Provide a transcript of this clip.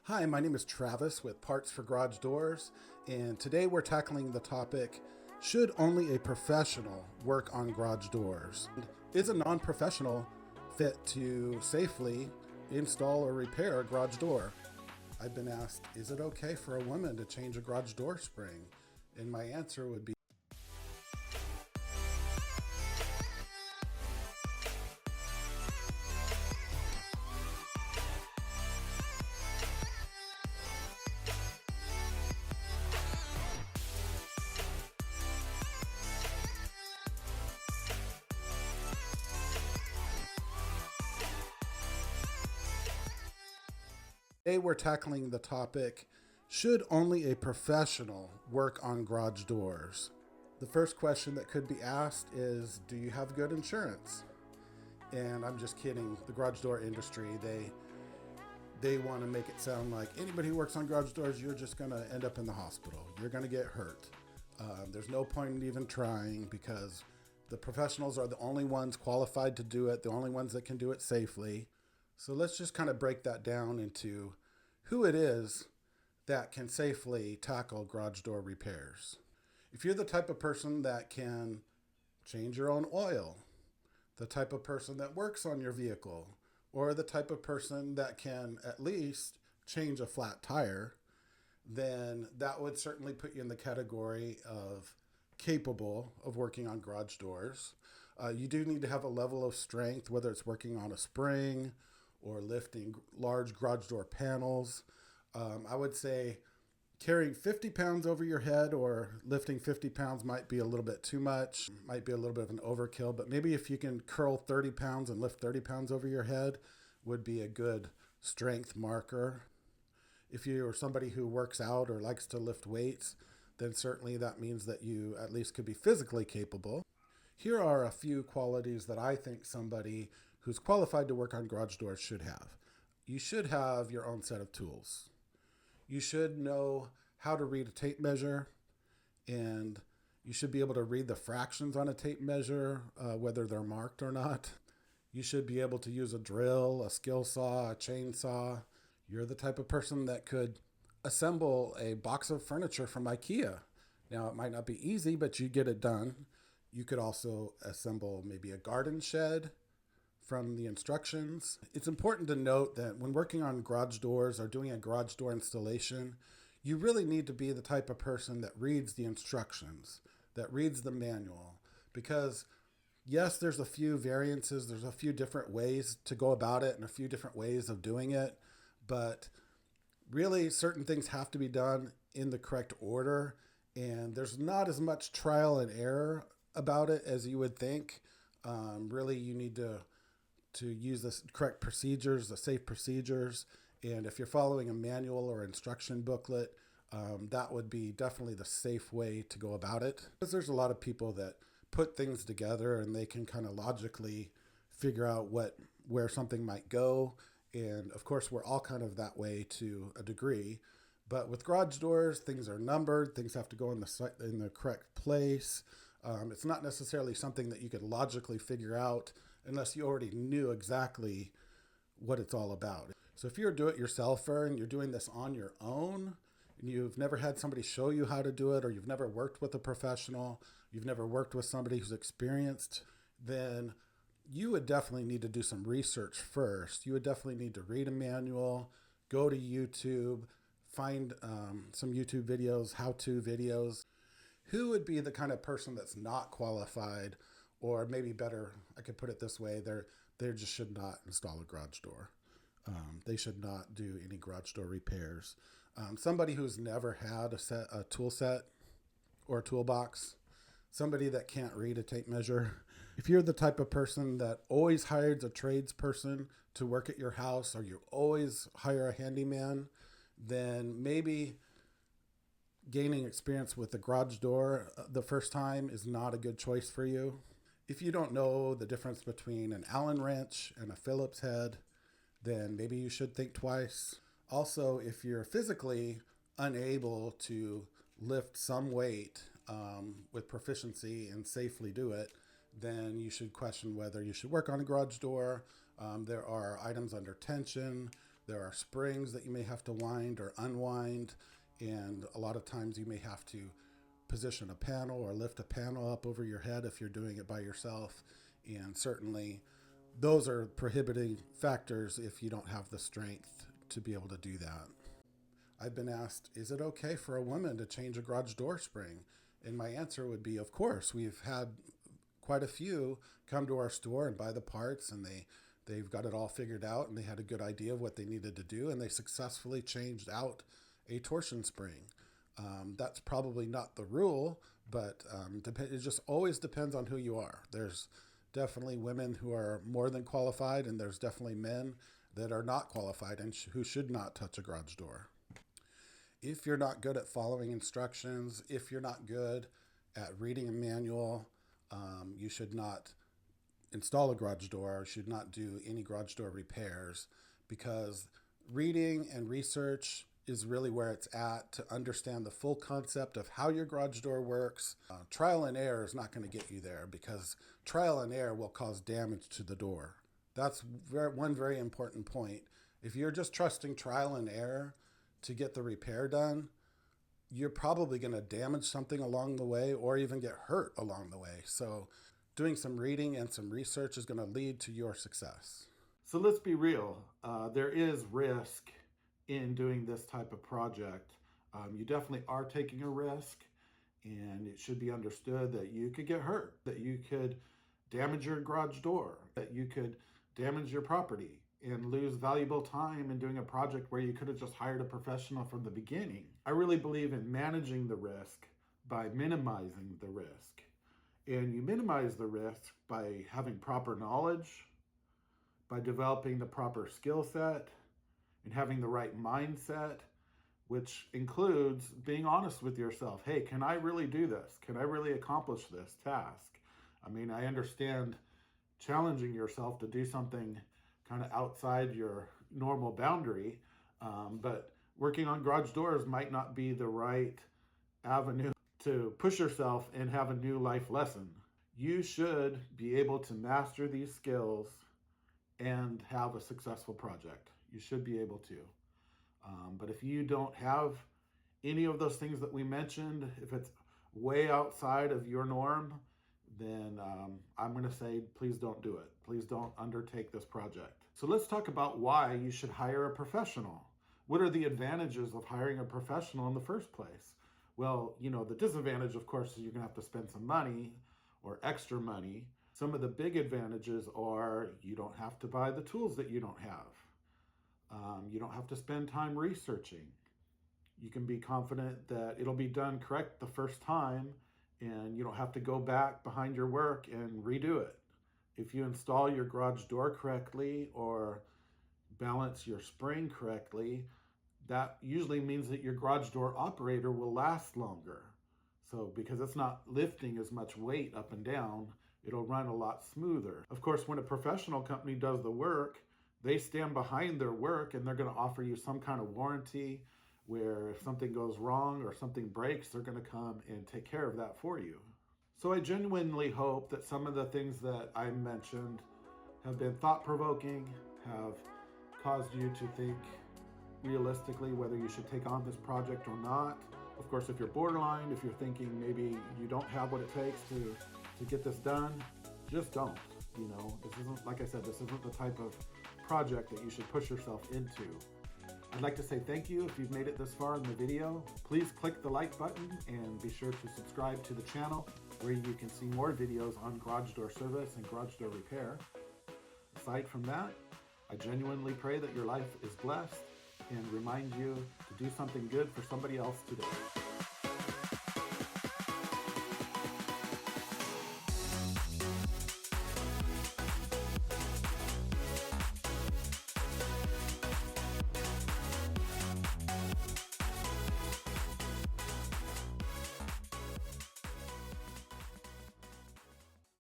Hi, my name is Travis with Parts for Garage Doors, and today we're tackling the topic, should only a professional work on garage doors? Is a non-professional fit to safely install or repair a garage door? I've been asked, is it okay for a woman to change a garage door spring? And my answer would be, today we're tackling the topic, should only a professional work on garage doors? The first question that could be asked is, do you have good insurance? And I'm just kidding. The garage door industry, they want to make it sound like anybody who works on garage doors, you're just going to end up in the hospital. You're going to get hurt. There's no point in even trying because the professionals are the only ones qualified to do it, the only ones that can do it safely. So let's just kind of break that down into who it is that can safely tackle garage door repairs. If you're the type of person that can change your own oil, the type of person that works on your vehicle, or the type of person that can at least change a flat tire, then that would certainly put you in the category of capable of working on garage doors. You do need to have a level of strength, whether it's working on a spring or lifting large garage door panels. I would say carrying 50 pounds over your head or lifting 50 pounds might be a little bit too much, might be a little bit of an overkill, but maybe if you can curl 30 pounds and lift 30 pounds over your head would be a good strength marker. If you are somebody who works out or likes to lift weights, then certainly that means that you at least could be physically capable. Here are a few qualities that I think somebody who's qualified to work on garage doors should have. You should have your own set of tools. You should know how to read a tape measure, and you should be able to read the fractions on a tape measure, whether they're marked or not. You should be able to use a drill, a skill saw, a chainsaw. You're the type of person that could assemble a box of furniture from IKEA. Now, it might not be easy, but you get it done. You could also assemble maybe a garden shed from the instructions. It's important to note that when working on garage doors or doing a garage door installation, you really need to be the type of person that reads the instructions, that reads the manual. Because yes, there's a few variances, there's a few different ways to go about it and a few different ways of doing it, but really certain things have to be done in the correct order, and there's not as much trial and error about it as you would think. Really, you need to use the correct procedures, the safe procedures. And if you're following a manual or instruction booklet, that would be definitely the safe way to go about it. Because there's a lot of people that put things together and they can kind of logically figure out where something might go. And of course, we're all kind of that way to a degree. But with garage doors, things are numbered. Things have to go in the correct place. It's not necessarily something that you could logically figure out unless you already knew exactly what it's all about. So if you're a do-it-yourselfer and you're doing this on your own, and you've never had somebody show you how to do it, or you've never worked with a professional, you've never worked with somebody who's experienced, then you would definitely need to do some research first. You would definitely need to read a manual, go to YouTube, find some YouTube videos, how-to videos. Who would be the kind of person that's not qualified, or maybe better, I could put it this way, they just should not install a garage door. They should not do any garage door repairs. Somebody who's never had a tool set or a toolbox, somebody that can't read a tape measure. If you're the type of person that always hires a tradesperson to work at your house, or you always hire a handyman, then maybe gaining experience with the garage door the first time is not a good choice for you. If you don't know the difference between an Allen wrench and a Phillips head, then maybe you should think twice. Also, if you're physically unable to lift some weight with proficiency and safely do it, then you should question whether you should work on a garage door. There are items under tension. There are springs that you may have to wind or unwind, and a lot of times you may have to position a panel or lift a panel up over your head if you're doing it by yourself. And certainly those are prohibiting factors if you don't have the strength to be able to do that. I've been asked, is it okay for a woman to change a garage door spring? And my answer would be, of course. We've had quite a few come to our store and buy the parts, and they've got it all figured out, and they had a good idea of what they needed to do, and they successfully changed out a torsion spring. That's probably not the rule, but it just always depends on who you are. There's definitely women who are more than qualified, and there's definitely men that are not qualified and who should not touch a garage door. If you're not good at following instructions, if you're not good at reading a manual, you should not install a garage door, or should not do any garage door repairs, because reading and research is really where it's at to understand the full concept of how your garage door works. Trial and error is not going to get you there, because trial and error will cause damage to the door. That's one very important point. If you're just trusting trial and error to get the repair done, you're probably going to damage something along the way or even get hurt along the way. So doing some reading and some research is going to lead to your success. So let's be real. There is risk in doing this type of project. You definitely are taking a risk, and it should be understood that you could get hurt, that you could damage your garage door, that you could damage your property and lose valuable time in doing a project where you could have just hired a professional from the beginning. I really believe in managing the risk by minimizing the risk. And you minimize the risk by having proper knowledge, by developing the proper skill set, and having the right mindset, which includes being honest with yourself. Hey, can I really do this? Can I really accomplish this task? I mean, I understand challenging yourself to do something kind of outside your normal boundary, but working on garage doors might not be the right avenue to push yourself and have a new life lesson. You should be able to master these skills and have a successful project. You should be able to. But if you don't have any of those things that we mentioned, if it's way outside of your norm, then I'm going to say, please don't do it. Please don't undertake this project. So let's talk about why you should hire a professional. What are the advantages of hiring a professional in the first place? Well, the disadvantage, of course, is you're going to have to spend some money or extra money. Some of the big advantages are you don't have to buy the tools that you don't have. You don't have to spend time researching. You can be confident that it'll be done correct the first time, and you don't have to go back behind your work and redo it. If you install your garage door correctly or balance your spring correctly, that usually means that your garage door operator will last longer. So because it's not lifting as much weight up and down, it'll run a lot smoother. Of course, when a professional company does the work, they stand behind their work, and they're going to offer you some kind of warranty where if something goes wrong or something breaks, they're going to come and take care of that for you. So I genuinely hope that some of the things that I mentioned have been thought-provoking, have caused you to think realistically whether you should take on this project or not. Of course, if you're borderline, if you're thinking maybe you don't have what it takes to get this done, just don't. This isn't, like I said, this isn't the type of project that you should push yourself into. I'd like to say thank you if you've made it this far in the video. Please click the like button and be sure to subscribe to the channel where you can see more videos on garage door service and garage door repair. Aside from that, I genuinely pray that your life is blessed and remind you to do something good for somebody else today.